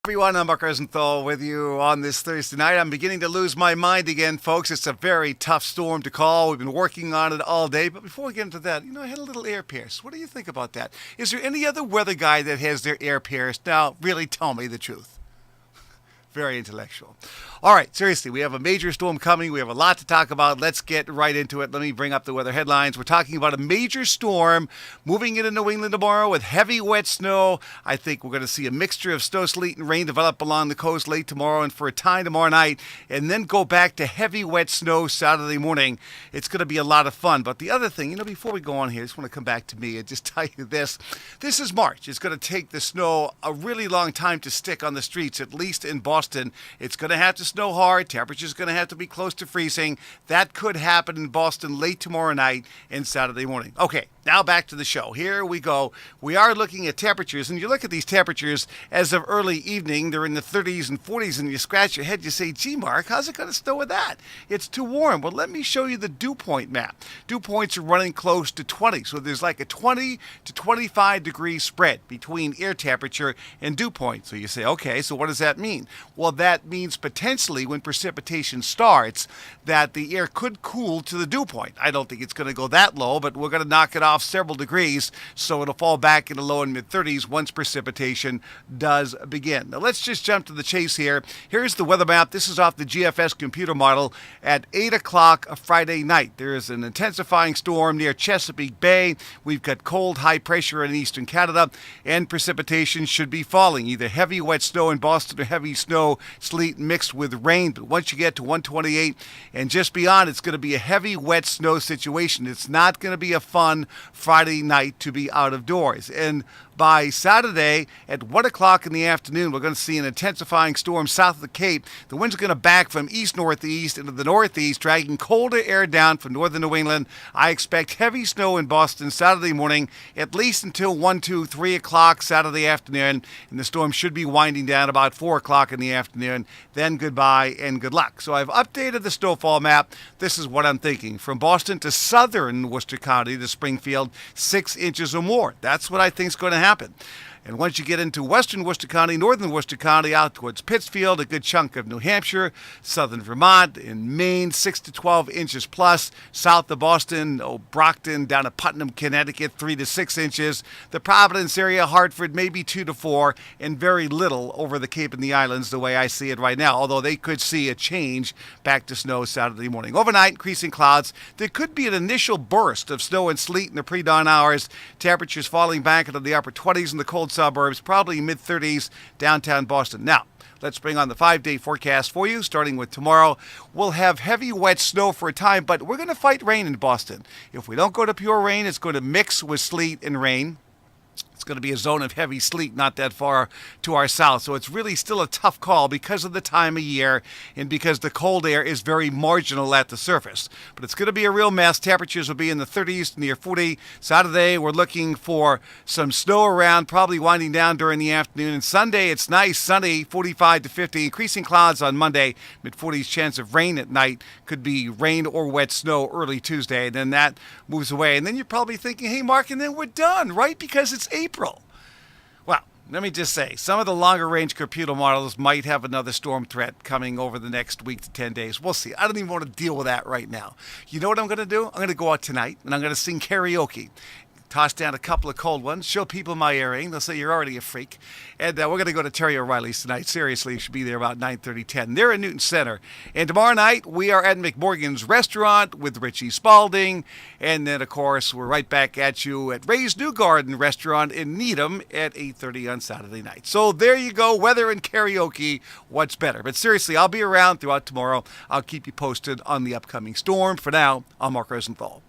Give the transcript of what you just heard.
Everyone, I'm Mark Rosenthal with you on this Thursday night. I'm beginning to lose my mind again, folks. It's a very tough storm to call. We've been working on it all day. But before we get into that, I had a little air pierce. What do you think about that? Is there any other weather guy that has their air pierced? Now, really tell me the truth. Very intellectual. All right, seriously, we have a major storm coming. We have a lot to talk about. Let's get right into it. Let me bring up the weather headlines. We're talking about a major storm moving into New England tomorrow with heavy, wet snow. I think we're going to see a mixture of snow, sleet, and rain develop along the coast late tomorrow and for a time tomorrow night, and then go back to heavy, wet snow Saturday morning. It's going to be a lot of fun. But the other thing, before we go on here, I just want to come back to me and just tell you this. This is March. It's going to take the snow a really long time to stick on the streets, at least in Boston. It's going to have to snow hard. Temperature's going to have to be close to freezing. That could happen in Boston late tomorrow night and Saturday morning. Okay, now back to the show. Here we go. We are looking at temperatures, and you look at these temperatures as of early evening. They're in the 30s and 40s, and you scratch your head. You say, gee, Mark, how's it going to snow with that? It's too warm. Well, let me show you the dew point map. Dew points are running close to 20, so there's like a 20 to 25 degree spread between air temperature and dew point. So you say, okay, so what does that mean? Well, that means potentially when precipitation starts that the air could cool to the dew point. I don't think it's going to go that low, but we're going to knock it off several degrees, so it'll fall back into low and mid-30s once precipitation does begin. Now let's just jump to the chase here. Here's the weather map. This is off the GFS computer model at 8 o'clock Friday night. There is an intensifying storm near Chesapeake Bay. We've got cold, high pressure in eastern Canada, and precipitation should be falling. Either heavy, wet snow in Boston or heavy snow, sleet mixed with rain. But once you get to 128 and just beyond, it's going to be a heavy, wet snow situation. It's not going to be a fun Friday night to be out of doors. And by Saturday at 1 o'clock in the afternoon, we're going to see an intensifying storm south of the Cape. The wind's going to back from east-northeast into the northeast, dragging colder air down from northern New England. I expect heavy snow in Boston Saturday morning, at least until 1, 2, 3 o'clock Saturday afternoon. And the storm should be winding down about 4 o'clock in the afternoon. Then goodbye and good luck. So I've updated the snowfall map. This is what I'm thinking. From Boston to southern Worcester County to Springfield, 6 inches or more. That's what I think is going to happen. And once you get into western Worcester County, northern Worcester County, out towards Pittsfield, a good chunk of New Hampshire, southern Vermont, in Maine, 6 to 12 inches plus. South of Boston, Brockton, down to Putnam, Connecticut, 3 to 6 inches. The Providence area, Hartford, maybe 2 to 4, and very little over the Cape and the Islands, the way I see it right now, although they could see a change back to snow Saturday morning. Overnight, increasing clouds. There could be an initial burst of snow and sleet in the pre-dawn hours. Temperatures falling back into the upper 20s in the cold suburbs, probably mid-30s downtown Boston. Now, let's bring on the 5-day forecast for you, starting with tomorrow. We'll have heavy, wet snow for a time, but we're going to fight rain in Boston. If we don't go to pure rain, it's going to mix with sleet and rain. It's going to be a zone of heavy sleet not that far to our south. So it's really still a tough call because of the time of year and because the cold air is very marginal at the surface. But it's going to be a real mess. Temperatures will be in the 30s to near 40. Saturday, we're looking for some snow around, probably winding down during the afternoon. And Sunday, it's nice, sunny, 45 to 50. Increasing clouds on Monday, mid-40s chance of rain at night. Could be rain or wet snow early Tuesday. And then that moves away. And then you're probably thinking, hey, Mark, and then we're done, right? Because it's April. Well, let me just say, some of the longer-range computer models might have another storm threat coming over the next week to 10 days. We'll see. I don't even want to deal with that right now. You know what I'm going to do? I'm going to go out tonight, and I'm going to sing karaoke. Toss down a couple of cold ones, show people my earring. They'll say you're already a freak. And we're going to go to Terry O'Reilly's tonight. Seriously, you should be there about 9:30, 10. They're in Newton Center. And tomorrow night, we are at McMorgan's Restaurant with Richie Spalding. And then, of course, we're right back at you at Ray's New Garden Restaurant in Needham at 8:30 on Saturday night. So there you go, weather and karaoke, what's better? But seriously, I'll be around throughout tomorrow. I'll keep you posted on the upcoming storm. For now, I'm Mark Rosenthal.